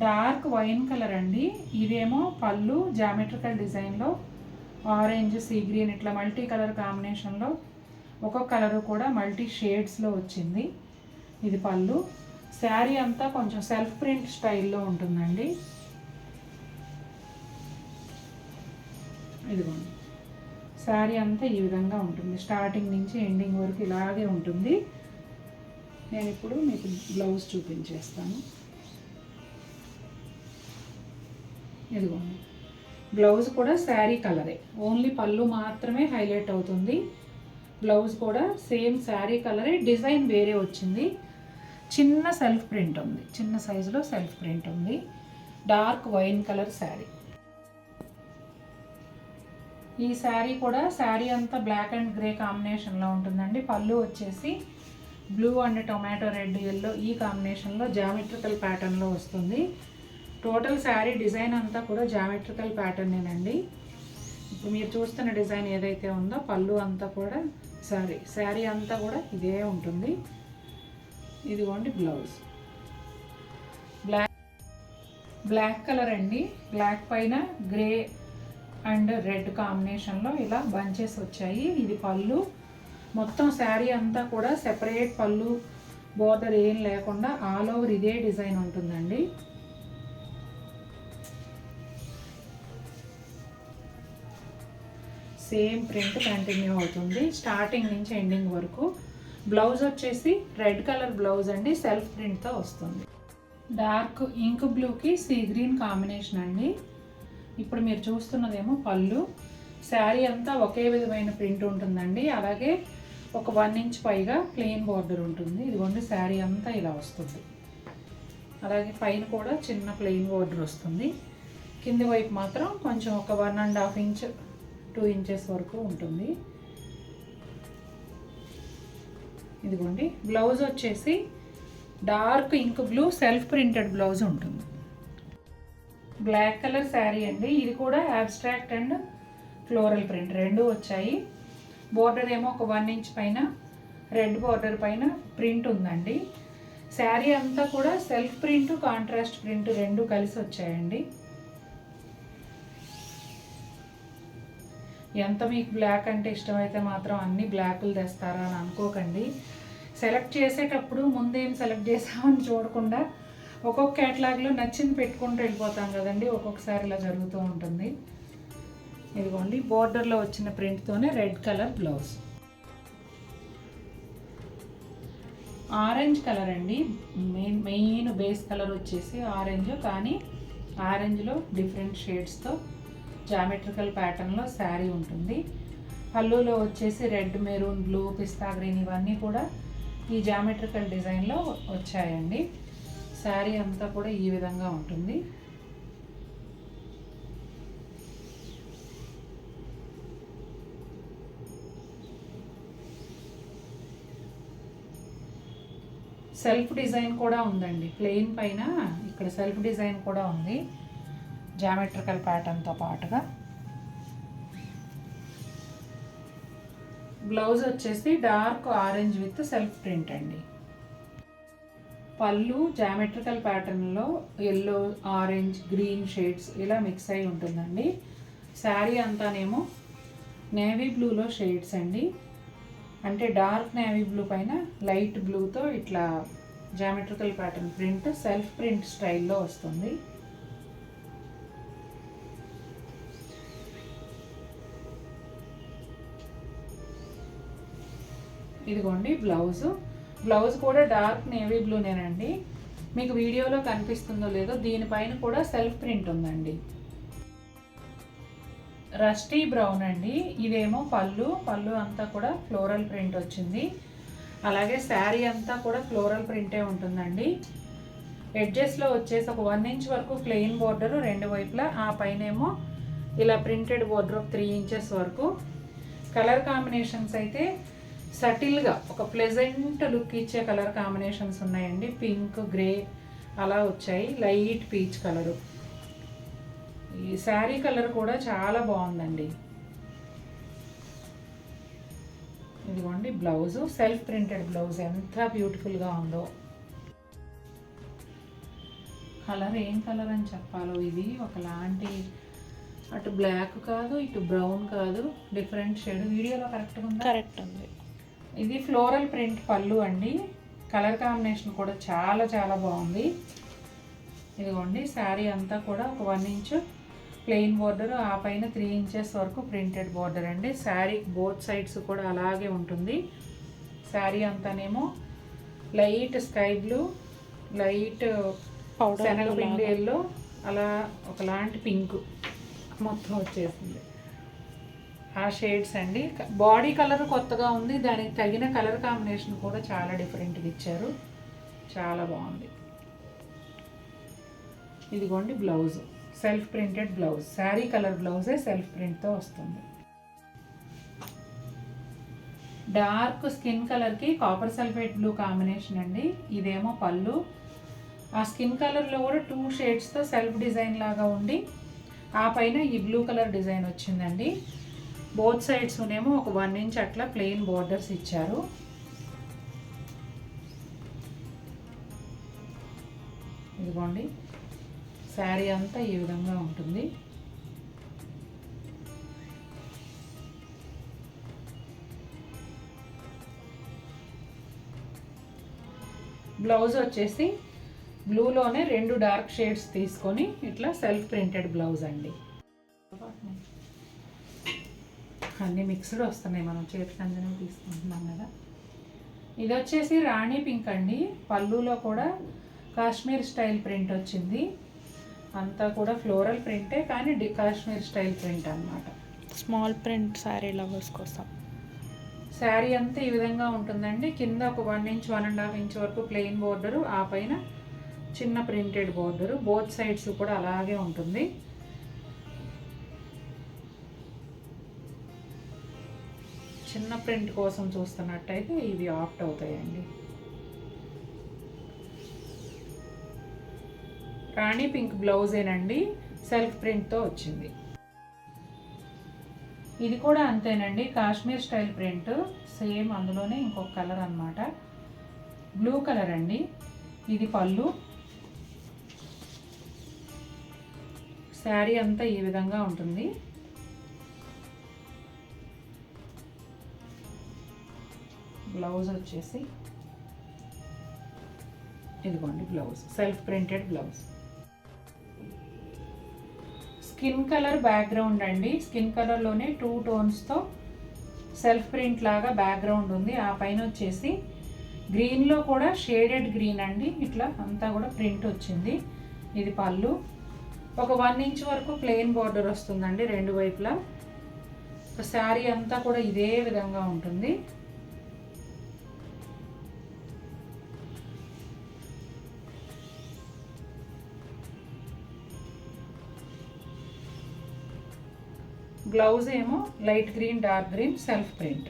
Dark wine colour అండి. ఇదేమో పళ్ళు జామెట్రికల్ డిజైన్లో ఆరెంజ్, సీ గ్రీన్ ఇట్లా మల్టీ కలర్ కాంబినేషన్లో ఒక్కొక్క కలరు కూడా మల్టీ షేడ్స్లో వచ్చింది. ఇది పళ్ళు. శారీ అంతా కొంచెం సెల్ఫ్ ప్రింట్ స్టైల్లో ఉంటుందండి. ఇదిగోండి, శారీ అంతా ఈ విధంగా ఉంటుంది. స్టార్టింగ్ నుంచి ఎండింగ్ వరకు ఇలాగే ఉంటుంది. నేను ఇప్పుడు మీకు బ్లౌజ్ చూపించేస్తాను. ఇదిగోండి, బ్లౌజ్ కూడా శారీ కలరే, ఓన్లీ పళ్ళు మాత్రమే హైలైట్ అవుతుంది. బ్లౌజ్ కూడా సేమ్ శారీ కలరే, డిజైన్ వేరే వచ్చింది. చిన్న సెల్ఫ్ ప్రింట్ ఉంది, చిన్న సైజులో సెల్ఫ్ ప్రింట్ ఉంది. Dark wine colour sari. ఈ శారీ కూడా శారీ అంతా బ్లాక్ అండ్ గ్రే కాంబినేషన్లో ఉంటుందండి. పళ్ళు వచ్చేసి blue and tomato red yellow ఈ కాంబినేషన్లో జామెట్రికల్ ప్యాటర్న్లో వస్తుంది. టోటల్ శారీ డిజైన్ అంతా కూడా జామెట్రికల్ ప్యాటర్నేనండి. ఇప్పుడు మీరు చూస్తున్న డిజైన్ ఏదైతే ఉందో పళ్ళు అంతా కూడా శారీ అంతా కూడా ఇదే ఉంటుంది. ఇదిగోండి బ్లౌజ్. బ్లాక్ కలర్ అండి. బ్లాక్ పైన గ్రే అండ్ రెడ్ కాంబినేషన్లో ఇలా బంచెస్ వచ్చాయి. ఇది పళ్ళు. మొత్తం శారీ అంతా కూడా సెపరేట్ పళ్ళు బోర్డర్ ఏం లేకుండా ఆల్ ఓవర్ ఇదే డిజైన్ ఉంటుందండి. సేమ్ ప్రింట్ కంటిన్యూ అవుతుంది స్టార్టింగ్ నుంచి ఎండింగ్ వరకు. బ్లౌజ్ వచ్చేసి రెడ్ కలర్ బ్లౌజ్ అండి, సెల్ఫ్ ప్రింట్తో వస్తుంది. డార్క్ ఇంక్ బ్లూకి సీ గ్రీన్ కాంబినేషన్ అండి. ఇప్పుడు మీరు చూస్తున్నదేమో పళ్ళు. శారీ అంతా ఒకే విధమైన ప్రింట్ ఉంటుందండి. అలాగే ఒక 1 ఇంచ్ పైగా ప్లెయిన్ బార్డర్ ఉంటుంది. ఇదిగోండి శారీ అంతా ఇలా వస్తుంది. అలాగే పైన కూడా చిన్న ప్లెయిన్ బార్డర్ వస్తుంది. కింది వైపు మాత్రం కొంచెం ఒక 1.5 ఇంచ్ 2 ఇంచెస్ వరకు ఉంటుంది. ఇదిగోండి బ్లౌజ్ వచ్చేసి dark ink blue self printed blouse ఉంటుంది. బ్లాక్ కలర్ శారీ అండి. ఇది కూడా అబ్స్ట్రాక్ట్ అండ్ ఫ్లోరల్ ప్రింట్ రెండు వచ్చాయి. బోర్డర్ ఏమో ఒక 1 ఇంచ్ పైన రెడ్ బోర్డర్ పైన ప్రింట్ ఉందండి. శారీ అంతా కూడా సెల్ఫ్ ప్రింట్ కాంట్రాస్ట్ ప్రింట్ రెండు కలిసి వచ్చాయండి. ఎంత మీకు బ్లాక్ అంటే ఇష్టమైతే మాత్రం అన్ని బ్లాకులు తెస్తారా అని అనుకోకండి. సెలెక్ట్ చేసేటప్పుడు ముందేం సెలెక్ట్ చేసామని చూడకుండా ఒక్కొక్క క్యాటలాగ్లో నచ్చింది పెట్టుకుంటూ వెళ్ళిపోతాం కదండి. ఒక్కొక్కసారి ఇలా జరుగుతూ ఉంటుంది. ఇదిగోండి బోర్డర్లో వచ్చిన ప్రింట్తోనే red colour blouse. Orange colour అండి. మెయిన్ బేస్ కలర్ వచ్చేసి ఆరెంజ్, కానీ ఆరెంజ్లో డిఫరెంట్ షేడ్స్తో జామెట్రికల్ ప్యాటర్న్లో శారీ ఉంటుంది. పళ్ళులో వచ్చేసి రెడ్, మెరూన్, బ్లూ, పిస్తా గ్రీన్ ఇవన్నీ కూడా ఈ జామెట్రికల్ డిజైన్లో వచ్చాయండి. శారీ అంతా కూడా ఈ విధంగా ఉంటుంది. సెల్ఫ్ డిజైన్ కూడా ఉందండి. ప్లెయిన్ పైన ఇక్కడ సెల్ఫ్ డిజైన్ కూడా ఉంది జామెట్రికల్ ప్యాటర్న్తో పాటుగా. బ్లౌజ్ వచ్చేసి dark orange with self print అండి. పళ్ళు జామెట్రికల్ ప్యాటర్న్లో ఎల్లో, ఆరెంజ్, గ్రీన్ షేడ్స్ ఇలా మిక్స్ అయి ఉంటుందండి. శారీ అంతానేమో నేవీ బ్లూలో షేడ్స్ అండి. అంటే డార్క్ నేవీ బ్లూ పైన లైట్ బ్లూతో ఇట్లా geometrical pattern print self print స్టైల్లో వస్తుంది. ఇదిగోండి బ్లౌజ్ కూడా డార్క్ నేవీ బ్లూనేనండి. మీకు వీడియోలో కనిపిస్తుందో లేదో దీనిపైన కూడా సెల్ఫ్ ప్రింట్ ఉందండి. రస్టీ బ్రౌన్ అండి. ఇదేమో పళ్ళు అంతా కూడా ఫ్లోరల్ ప్రింట్ వచ్చింది. అలాగే శారీ అంతా కూడా ఫ్లోరల్ ప్రింటే ఉంటుందండి. ఎడ్జెస్లో వచ్చేసి ఒక 1 ఇంచ్ వరకు ప్లెయిన్ బోర్డర్ రెండు వైపులా, ఆ పైనేమో ఇలా ప్రింటెడ్ బోర్డర్ ఒక 3 ఇంచెస్ వరకు. కలర్ కాంబినేషన్స్ అయితే సటిల్గా ఒక ప్లెజెంట్ లుక్ ఇచ్చే కలర్ కాంబినేషన్స్ ఉన్నాయండి. పింక్, గ్రే అలా వచ్చాయి. Light peach colour. ఈ శారీ కలర్ కూడా చాలా బాగుందండి. ఇదిగోండి బ్లౌజు, సెల్ఫ్ ప్రింటెడ్ బ్లౌజ్ ఎంత బ్యూటిఫుల్గా ఉందో. కలర్ ఏం కలర్ అని చెప్పాలో, ఇది ఒకలాంటి అటు బ్లాక్ కాదు ఇటు బ్రౌన్ కాదు, డిఫరెంట్ షేడ్. వీడియోలో కరెక్ట్గా ఉంది, కరెక్ట్ ఉంది. ఇది ఫ్లోరల్ ప్రింట్ పళ్ళు అండి. కలర్ కాంబినేషన్ కూడా చాలా చాలా బాగుంది. ఇదిగోండి శారీ అంతా కూడా ఒక 1 ఇంచ్ ప్లెయిన్ బార్డర్, ఆ పైన 3 ఇంచెస్ వరకు ప్రింటెడ్ బార్డర్ అండి. శారీ బోత్ సైడ్స్ కూడా అలాగే ఉంటుంది. శారీ అంతానేమో లైట్ స్కై బ్లూ, లైట్ శనగపిండి ఎల్లో, అలా ఒకలాంటి పింక్ మొత్తం వచ్చేసింది. ఆ షేడ్స్ అండి. బాడీ కలర్ కొత్తగా ఉంది, దానికి తగిన కలర్ కాంబినేషన్ కూడా చాలా డిఫరెంట్గా ఇచ్చారు, చాలా బాగుంది. ఇదిగోండి blouse, self printed blouse. Sari colour బ్లౌజే సెల్ఫ్ ప్రింట్తో వస్తుంది. డార్క్ స్కిన్ కలర్కి కాపర్ సల్ఫేట్ బ్లూ కాంబినేషన్ అండి. ఇదేమో పళ్ళు. ఆ స్కిన్ కలర్లో కూడా 2 షేడ్స్తో సెల్ఫ్ డిజైన్ లాగా ఉండి, ఆ పైన ఈ బ్లూ కలర్ డిజైన్ వచ్చిందండి. బోత్ సైడ్స్ ఏమో ఒక 1 ఇంచ్ అట్లా ప్లెయిన్ బోర్డర్స్ ఇచ్చారు. ఇదిగోండి శారీ అంతా ఈ విధంగా ఉంటుంది. బ్లౌజ్ వచ్చేసి బ్లూలోనే 2 డార్క్ షేడ్స్ తీసుకొని ఇట్లా సెల్ఫ్ ప్రింటెడ్ బ్లౌజ్ అండి. అన్నీ మిక్స్డ్ వస్తున్నాయి, మనం చేతికి అంజనే తీసుకుంటున్నాం కదా. ఇది వచ్చేసి రాణి పింక్ అండి. పళ్ళులో కూడా కాశ్మీర్ స్టైల్ ప్రింట్ వచ్చింది. అంతా కూడా ఫ్లోరల్ ప్రింటే కానీ కాశ్మీర్ స్టైల్ ప్రింట్ అన్నమాట. స్మాల్ ప్రింట్ శారీ లవర్స్ కోసం. శారీ అంతా ఈ విధంగా ఉంటుందండి. కింద ఒక 1 ఇంచ్ 1.5 ఇంచ్ వరకు ప్లెయిన్ బోర్డరు, ఆ పైన చిన్న ప్రింటెడ్ బోర్డరు. బోత్ సైడ్స్ కూడా అలాగే ఉంటుంది. చిన్న ప్రింట్ కోసం చూస్తున్నట్టయితే ఇవి ఆప్ట్ అవుతాయండి. రాణి పింక్ బ్లౌజేనండి, సెల్ఫ్ ప్రింట్తో వచ్చింది. ఇది కూడా అంతేనండి, కాశ్మీర్ స్టైల్ ప్రింట్ సేమ్, అందులోనే ఇంకొక కలర్ అన్నమాట. బ్లూ కలర్ అండి. ఇది పళ్ళు. శారీ అంతా ఈ విధంగా ఉంటుంది. బ్లౌజ్ వచ్చేసి ఇదిగోండి blouse, self printed blouse. Skin colour background అండి. స్కిన్ కలర్లోనే 2 టోన్స్తో సెల్ఫ్ ప్రింట్ లాగా బ్యాక్గ్రౌండ్ ఉంది. ఆ పైన వచ్చేసి గ్రీన్లో కూడా షేడెడ్ గ్రీన్ అండి. ఇట్లా అంతా కూడా ప్రింట్ వచ్చింది. ఇది పళ్ళు. ఒక 1 ఇంచ్ వరకు ప్లెయిన్ బార్డర్ వస్తుందండి 2 వైపులా. శారీ అంతా కూడా ఇదే విధంగా ఉంటుంది. బ్లౌజ్ ఏమో light green dark green self print.